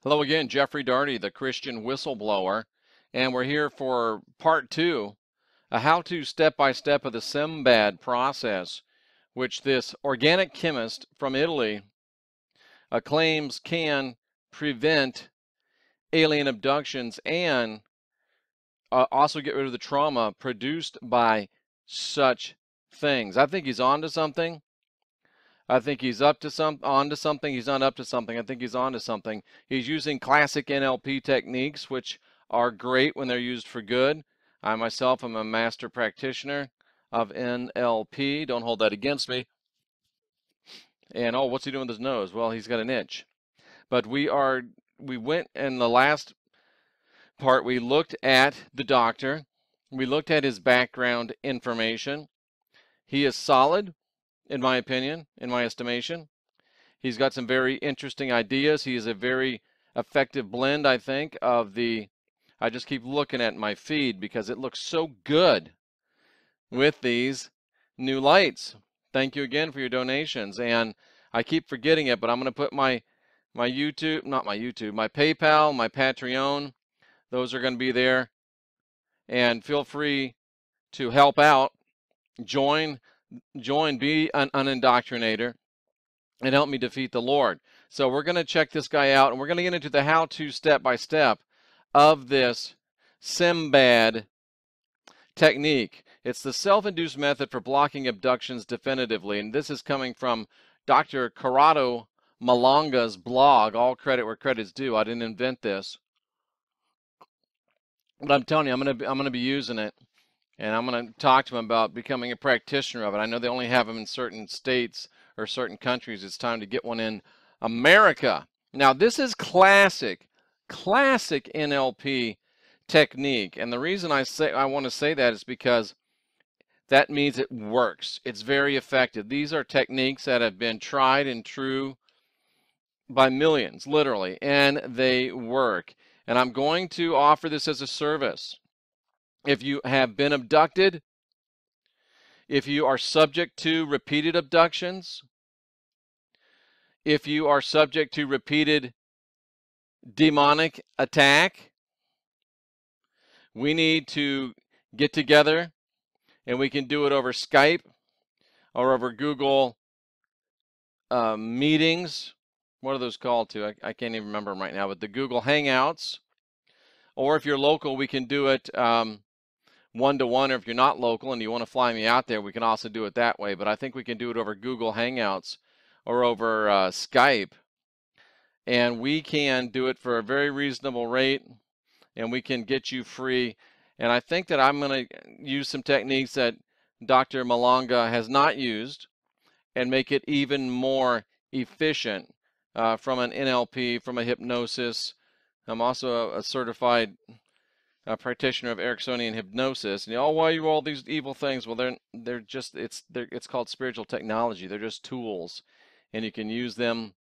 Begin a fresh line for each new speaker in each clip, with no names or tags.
Hello again, Jeffrey Darty, the Christian whistleblower, and we're here for part two, a how-to step-by-step of the SIMBAD process, which this organic chemist from Italy claims can prevent alien abductions and also get rid of the trauma produced by such things. I think he's onto something. I think he's onto something. He's not up to something. I think he's onto something. He's using classic NLP techniques, which are great when they're used for good. I myself am a master practitioner of NLP. Don't hold that against me. And oh, what's he doing with his nose? Well, he's got an itch. But we went in the last part, we looked at the doctor. We looked at his background information. He is solid, in my opinion, in my estimation. He's got some very interesting ideas. He is a very effective blend, I think, of the, I just keep looking at my feed because it looks so good with these new lights. Thank you again for your donations. And I keep forgetting it, but I'm going to put my YouTube, not my YouTube, my PayPal, my Patreon. Those are going to be there. And feel free to help out. Join, be an indoctrinator, and help me defeat the Lord. So we're going to check this guy out, and we're going to get into the how-to step-by-step of this SIMBAD technique. It's the self-induced method for blocking abductions definitively, and this is coming from Dr. Corrado Malanga's blog. All credit where credit's due. I didn't invent this, but I'm telling you, I'm going to be using it, and I'm going to talk to him about becoming a practitioner of it. I know they only have them in certain states or certain countries. It's time to get one in America. Now, this is classic NLP technique. And the reason I want to say that is because that means it works. It's very effective. These are techniques that have been tried and true by millions, literally, and they work. And I'm going to offer this as a service. If you have been abducted, if you are subject to repeated abductions, if you are subject to repeated demonic attack, we need to get together, and we can do it over Skype or over Google meetings. What are those called to? I can't even remember them right now, but the Google Hangouts. Or if you're local, we can do it one-to-one, or if you're not local and you want to fly me out there, we can also do it that way. But I think we can do it over Google Hangouts or over Skype. And we can do it for a very reasonable rate, and we can get you free. And I think that I'm going to use some techniques that Dr. Malanga has not used and make it even more efficient from an NLP, from a hypnosis. I'm also a certified practitioner of Ericksonian hypnosis. And why are you all these evil things? Well, they're just it's called spiritual technology. They're just tools, and you can use them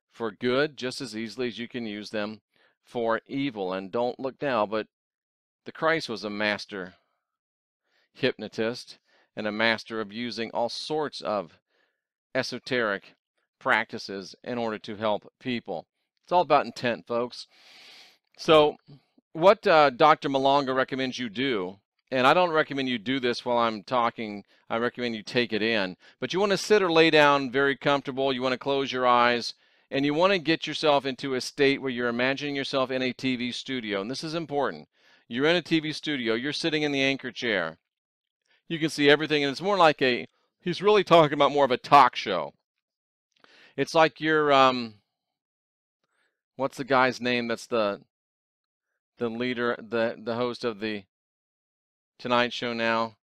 for good just as easily as you can use them for evil. And don't look now, but the Christ was a master hypnotist and a master of using all sorts of esoteric practices in order to help people. It's all about intent, folks. So what Dr. Malanga recommends you do, and I don't recommend you do this while I'm talking, I recommend you take it in, but you want to sit or lay down very comfortable, you want to close your eyes, and you want to get yourself into a state where you're imagining yourself in a TV studio. And this is important. You're in a TV studio. You're sitting in the anchor chair. You can see everything, and it's more like he's really talking about more of a talk show. It's like you're, what's the guy's name that's the leader, the host of the Tonight Show now?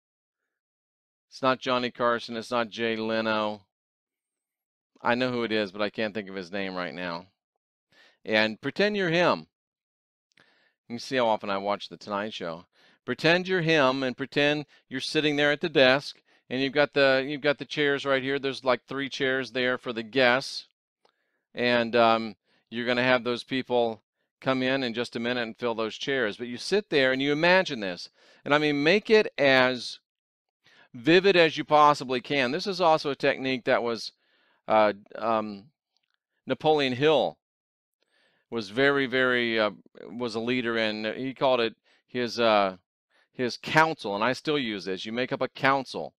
It's not Johnny Carson. It's not Jay Leno. I know who it is, but I can't think of his name right now. And pretend you're him. You can see how often I watch the Tonight Show. Pretend you're him, and pretend you're sitting there at the desk, and you've got the chairs right here. There's like 3 chairs there for the guests, and you're going to have those people come in just a minute and fill those chairs. But you sit there and you imagine this, and I mean, make it as vivid as you possibly can. This is also a technique that was Napoleon Hill was was a leader in. He called it his counsel, and I still use this. You make up a counsel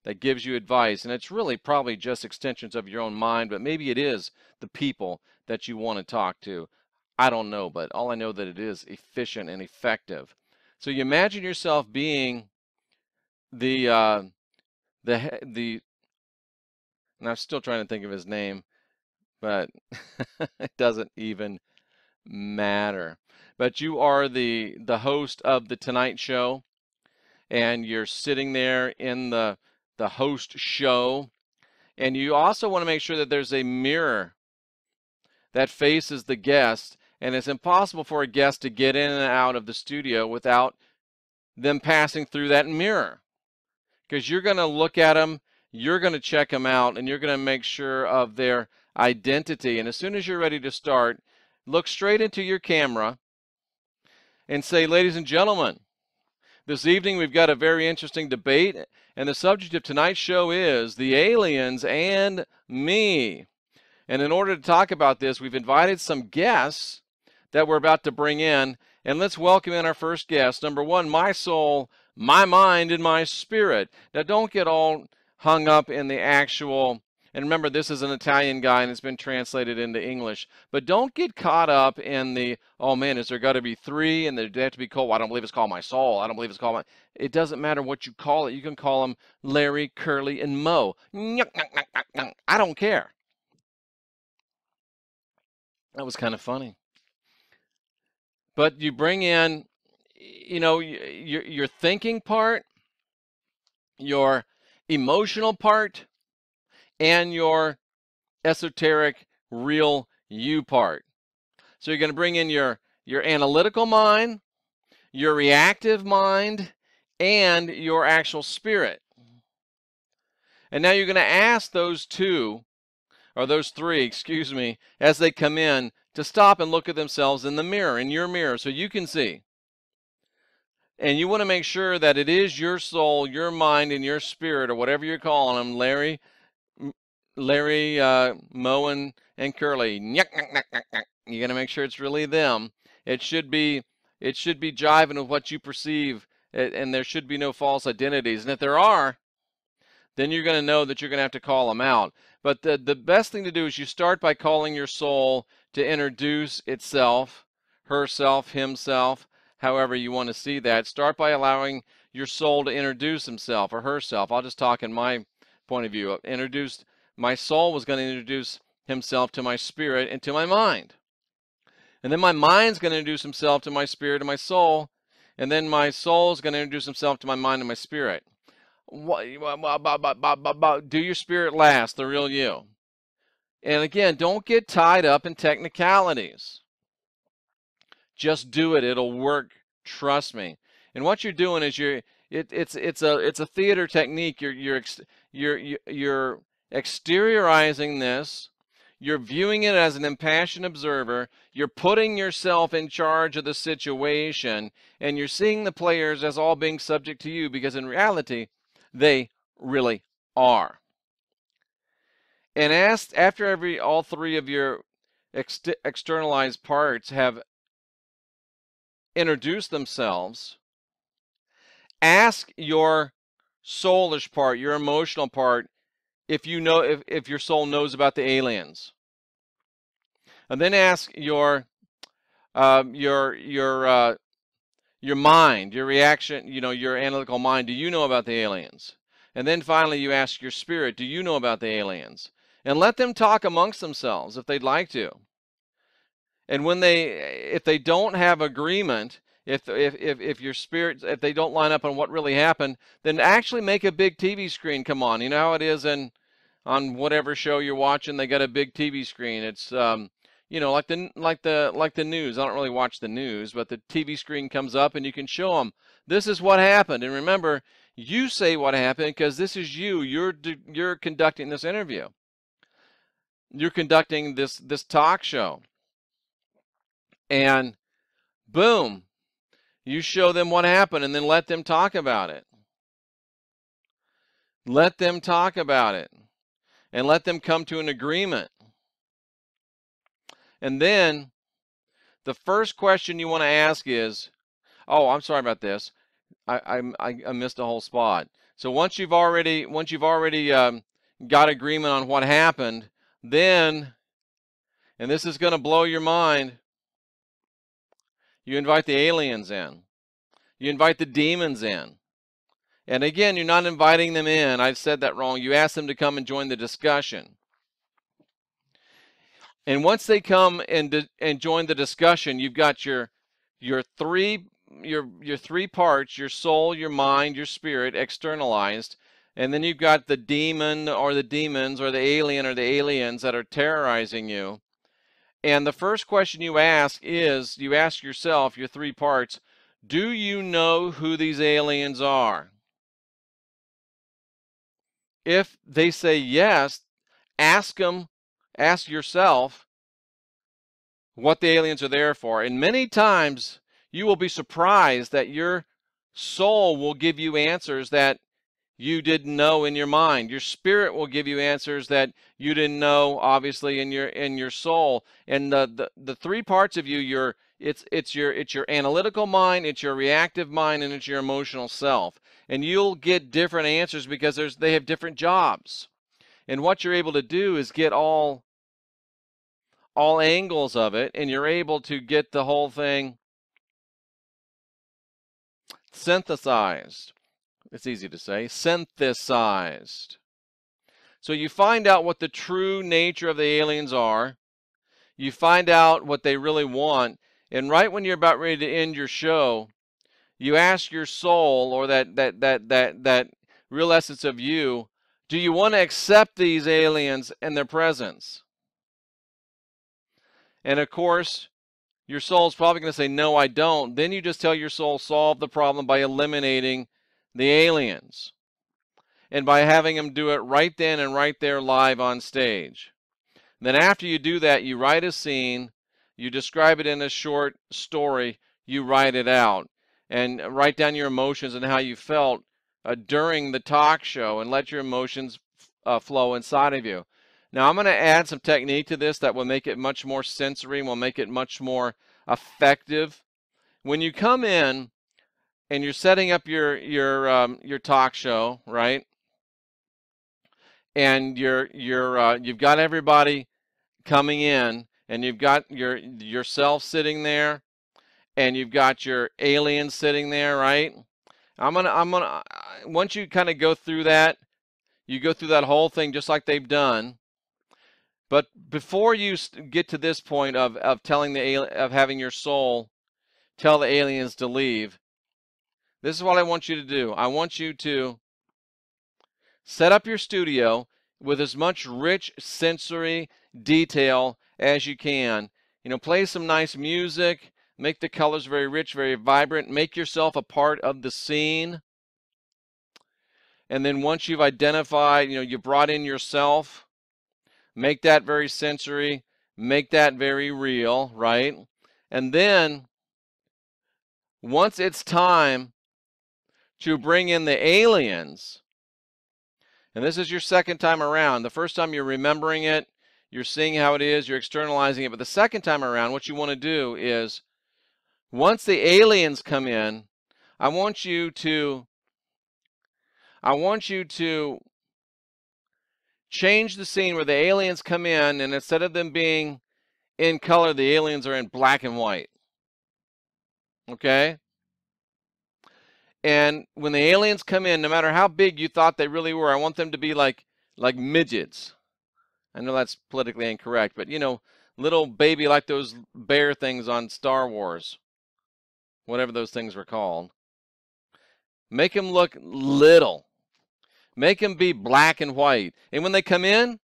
that gives you advice, and it's really probably just extensions of your own mind, but maybe it is the people that you want to talk to. I don't know, but all I know that it is efficient and effective. So you imagine yourself being the and I'm still trying to think of his name, but it doesn't even matter. But you are the host of the Tonight Show, and you're sitting there in the host show, and you also want to make sure that there's a mirror that faces the guest, and it's impossible for a guest to get in and out of the studio without them passing through that mirror, because you're going to look at them, you're going to check them out, and you're going to make sure of their identity. And as soon as you're ready to start, look straight into your camera and say, ladies and gentlemen, this evening we've got a very interesting debate, and the subject of tonight's show is the aliens and me. And in order to talk about this, we've invited some guests that we're about to bring in. And let's welcome in our first guest. Number one, my soul, my mind, and my spirit. Now, don't get all hung up in the actual, and remember, this is an Italian guy and it's been translated into English. But don't get caught up in the, oh man, is there got to be three and they have to be called, well, I don't believe it's called my soul. I don't believe it's called my, it doesn't matter what you call it. You can call them Larry, Curly, and Mo. I don't care. That was kind of funny. But you bring in, you know, your thinking part, your emotional part, and your esoteric real you part. So you're going to bring in your analytical mind, your reactive mind, and your actual spirit. And now you're going to ask those two, or those three, excuse me, as they come in, to stop and look at themselves in the mirror, in your mirror, so you can see. And you want to make sure that it is your soul, your mind, and your spirit, or whatever you're calling them, Larry, Mo, and Curly. You got to make sure it's really them. It should be jiving with what you perceive, and there should be no false identities. And if there are, then you're going to know that you're going to have to call them out. But the best thing to do is you start by calling your soul to introduce itself, herself, himself, however you want to see that. Start by allowing your soul to introduce himself or herself. I'll just talk in my point of view. My soul was going to introduce himself to my spirit and to my mind. And then my mind's going to introduce himself to my spirit and my soul. And then my soul is going to introduce himself to my mind and my spirit. Do your spirit last, the real you. And again, don't get tied up in technicalities. Just do it. It'll work. Trust me. And what you're doing is it's a theater technique. You're exteriorizing this. You're viewing it as an impassioned observer. You're putting yourself in charge of the situation, and you're seeing the players as all being subject to you, because in reality, they really are. And after all three of your externalized parts have introduced themselves, ask your soulish part, your emotional part, if you know if your soul knows about the aliens. And then ask your mind, your reaction, your analytical mind, do you know about the aliens? And then finally you ask your spirit, do you know about the aliens? And let them talk amongst themselves if they'd like to. And if they don't have agreement, if your spirit, if they don't line up on what really happened, then actually make a big TV screen come on. You know how it is on whatever show you're watching, they got a big TV screen. It's like the news. I don't really watch the news, but the TV screen comes up and you can show them, this is what happened. And remember, you say what happened because this is you. You're conducting this interview. You're conducting this talk show. And boom, you show them what happened and then let them talk about it. Let them talk about it and let them come to an agreement. And then the first question you want to ask is, oh, I'm sorry about this. I missed a whole spot. So once you've already got agreement on what happened, then, and this is going to blow your mind, you invite the aliens in. You invite the demons in. And again, you're not inviting them in. I said that wrong. You ask them to come and join the discussion. And once they come and join the discussion, you've got your three parts, your soul, your mind, your spirit, externalized. And then you've got the demon or the demons or the alien or the aliens that are terrorizing you. And the first question you ask is, you ask yourself, your three parts, do you know who these aliens are? If they say yes, ask yourself what the aliens are there for. And many times you will be surprised that your soul will give you answers that you didn't know in your mind. Your spirit will give you answers that you didn't know, obviously, in your soul. And the three parts of you, it's your analytical mind, it's your reactive mind, and it's your emotional self. And you'll get different answers because they have different jobs. And what you're able to do is get all angles of it, and you're able to get the whole thing synthesized. It's easy to say, synthesized. So you find out what the true nature of the aliens are. You find out what they really want. And right when you're about ready to end your show, you ask your soul, or that real essence of you, do you want to accept these aliens and their presence? And of course, your soul's probably going to say, no, I don't. Then you just tell your soul, solve the problem by eliminating the aliens. And by having them do it right then and right there live on stage. Then after you do that, you write a scene, you describe it in a short story, you write it out. And write down your emotions and how you felt during the talk show, and let your emotions flow inside of you. Now I'm going to add some technique to this that will make it much more sensory and will make it much more effective. When you come in and you're setting up your talk show, right? And you've got everybody coming in, and you've got yourself sitting there, and you've got your aliens sitting there, right? I'm gonna once you kind of go through that, you go through that whole thing just like they've done. But before you get to this point of telling of having your soul tell the aliens to leave, this is what I want you to do. I want you to set up your studio with as much rich sensory detail as you can. You know, play some nice music. Make the colors very rich, very vibrant. Make yourself a part of the scene. And then once you've identified, you brought in yourself, make that very sensory, make that very real, right? And then once it's time to bring in the aliens, and this is your second time around. The first time you're remembering it, you're seeing how it is, you're externalizing it. But the second time around, what you want to do is, once the aliens come in, I want you to change the scene where the aliens come in, and instead of them being in color, the aliens are in black and white. Okay? And when the aliens come in, no matter how big you thought they really were, I want them to be like midgets. I know that's politically incorrect, but little baby, like those bear things on Star Wars. Whatever those things were called. Make them look little. Make them be black and white. And when they come in,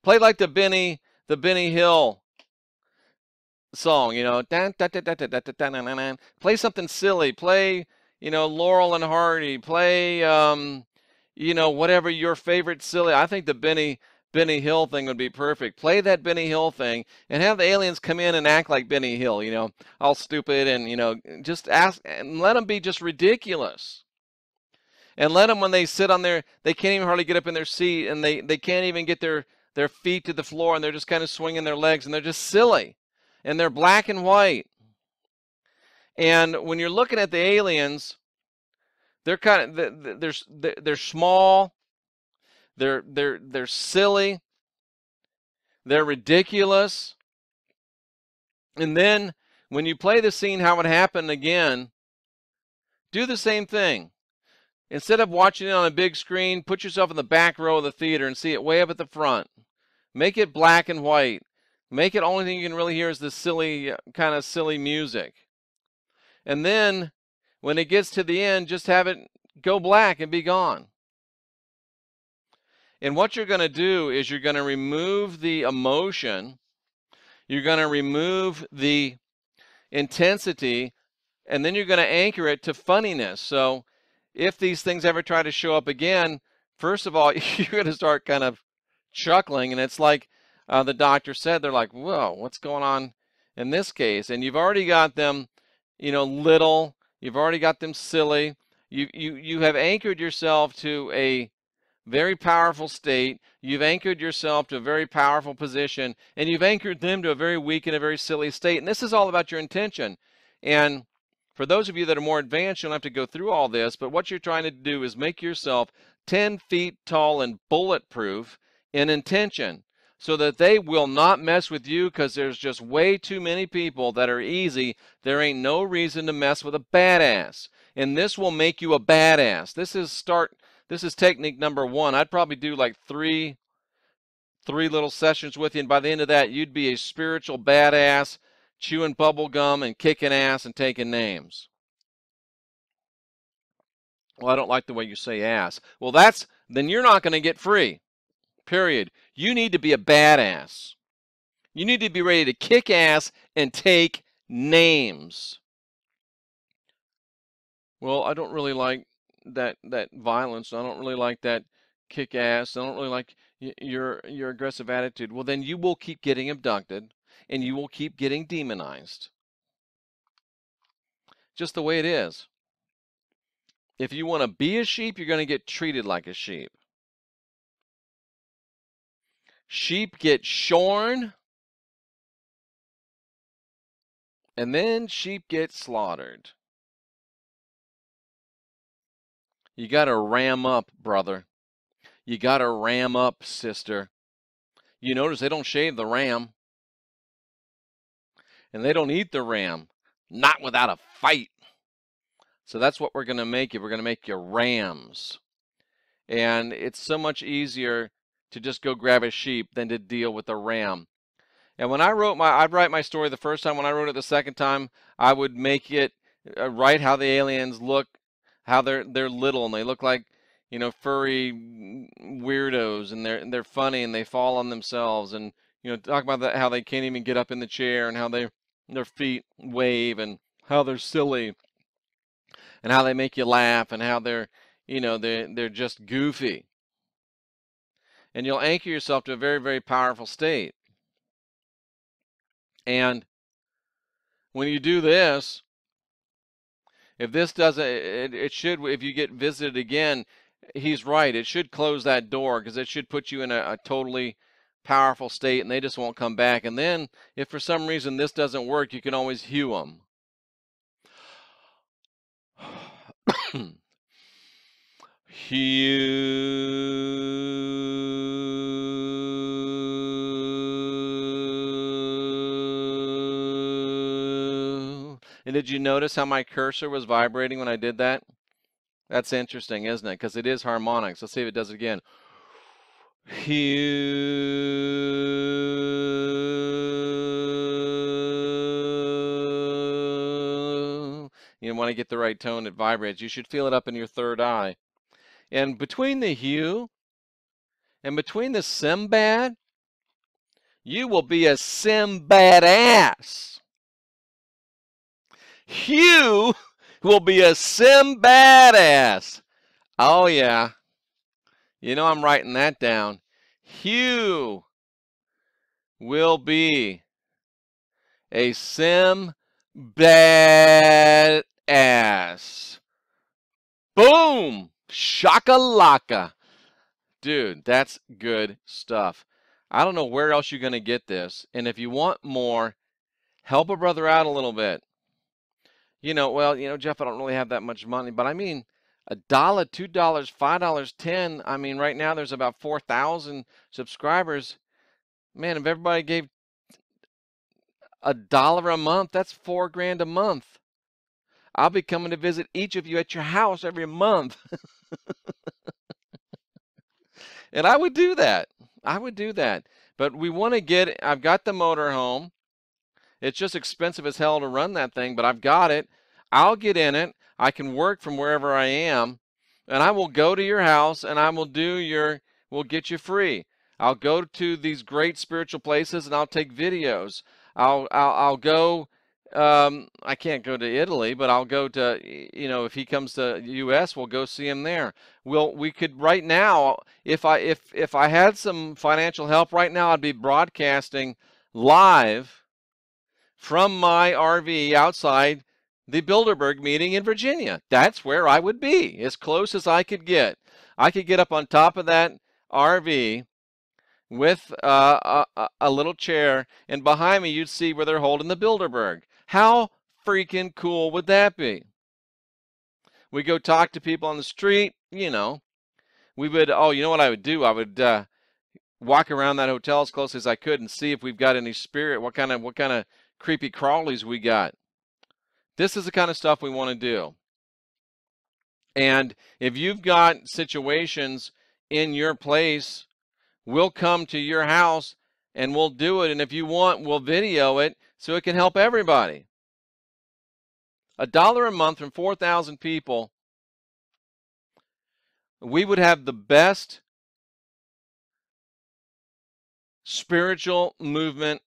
play like the Benny Hill song, Play something silly. Play, Laurel and Hardy. Play, whatever your favorite silly. I think the Benny Hill thing would be perfect. Play that Benny Hill thing and have the aliens come in and act like Benny Hill, all stupid, and, just ask and let them be just ridiculous. And let them, when they sit on there, they can't even hardly get up in their seat, and they can't even get their feet to the floor, and they're just kind of swinging their legs, and they're just silly. And they're black and white. And when you're looking at the aliens, they're kind of they're small, they're silly, they're ridiculous. And then when you play the scene how it happened again, do the same thing. Instead of watching it on a big screen, put yourself in the back row of the theater and see it way up at the front. Make it black and white. Make it only thing you can really hear is the silly, kind of silly music. And then when it gets to the end, just have it go black and be gone. And what you're going to do is you're going to remove the emotion. You're going to remove the intensity, and then you're going to anchor it to funniness. So if these things ever try to show up again, first of all, you're going to start kind of chuckling, and it's like the doctor said, they're like, whoa, what's going on in this case? And you've already got them, you know, little, you've already got them silly. You have anchored yourself to a very powerful state. You've anchored yourself to a very powerful position, and you've anchored them to a very weak and a very silly state. And this is all about your intention. And for those of you that are more advanced, you don't have to go through all this, but what you're trying to do is make yourself 10 feet tall and bulletproof in intention, so that they will not mess with you, because there's just way too many people that are easy. There ain't no reason to mess with a badass. And this will make you a badass. This is technique number 1. I'd probably do like three little sessions with you, and by the end of that, you'd be a spiritual badass, chewing bubble gum and kicking ass and taking names. Well, I don't like the way you say ass. Well, then you're not going to get free. Period. You need to be a badass. You need to be ready to kick ass and take names. Well, I don't really like that violence. I don't really like that kick ass. I don't really like your aggressive attitude. Well, then you will keep getting abducted, and you will keep getting demonized. Just the way it is. If you want to be a sheep, you're going to get treated like a sheep. Sheep get shorn, and then sheep get slaughtered. You got to ram up, brother. You got to ram up, sister. You notice they don't shave the ram. And they don't eat the ram. Not without a fight. So that's what we're going to make you. We're going to make you rams. And it's so much easier to just go grab a sheep than to deal with a ram. And when I'd write my story the first time. When I wrote it the second time, I would make it write how the aliens look, how they're little, and they look like, you know, furry weirdos, and they're funny, and they fall on themselves, and you know, talk about that, how they can't even get up in the chair, and how their feet wave, and how they're silly, and how they make you laugh, and how they're, you know, they're just goofy. And you'll anchor yourself to a very, very powerful state. And when you do this, if this doesn't, it should, if you get visited again, he's right, it should close that door, because it should put you in a totally powerful state, and they just won't come back. And then if for some reason this doesn't work, you can always hew them. And did you notice how my cursor was vibrating when I did that? That's interesting, isn't it? Because it is harmonics. Let's see if it does it again. You want to get the right tone, it vibrates. You should feel it up in your third eye. And between the hue and between the SIMBAD, you will be a SIMBAD ass. Hugh will be a SIMBAD ass. Oh, yeah. You know I'm writing that down. Hugh will be a SIMBAD ass. Boom! Shakalaka. Dude, that's good stuff. I don't know where else you're going to get this. And if you want more, help a brother out a little bit. well, Jeff, I don't really have that much money, but I mean, $1, $2, $5, 10. I mean, right now there's about 4,000 subscribers. Man, if everybody gave $1 a month, that's $4 grand a month. I'll be coming to visit each of you at your house every month. And I would do that. I would do that. But we want to I've got the motor home. It's just expensive as hell to run that thing, but I've got it. I'll get in it. I can work from wherever I am, and I will go to your house and I will we'll get you free. I'll go to these great spiritual places and I'll take videos. I'll go, I can't go to Italy, but I'll go to, if he comes to US, we'll go see him there. We could right now, if I had some financial help right now, I'd be broadcasting live from my RV outside the Bilderberg meeting in Virginia. That's where I would be, as close as I could get. I could get up on top of that RV with a little chair, and behind me you'd see where they're holding the Bilderberg. How freaking cool would that be? We go talk to people on the street, we would, you know what I would do? I would walk around that hotel as close as I could and see if we've got any spirit, what kind of creepy crawlies we got. This is the kind of stuff we want to do. And if you've got situations in your place, we'll come to your house and we'll do it. And if you want, we'll video it so it can help everybody. $1 a month from 4,000 people, we would have the best spiritual movement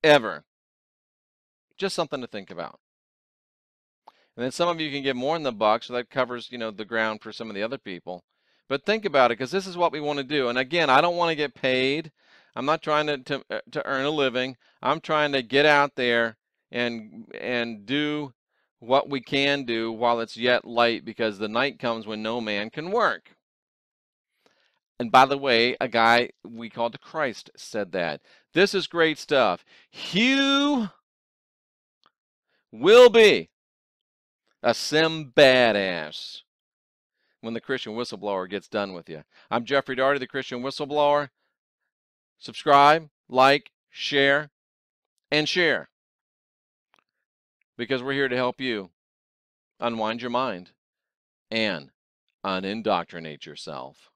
ever. Just something to think about. And then some of you can give more in the buck, so that covers, the ground for some of the other people. But think about it, because this is what we want to do. And again, I don't want to get paid. I'm not trying to earn a living. I'm trying to get out there and do what we can do while it's yet light, because the night comes when no man can work. And by the way, a guy we called Christ said that. This is great stuff. Hugh will be a SIMBAD when the Christian Whistleblower gets done with you. I'm Jeffrey Daugherty, the Christian Whistleblower. Subscribe, like, share, and share. Because we're here to help you unwind your mind and unindoctrinate yourself.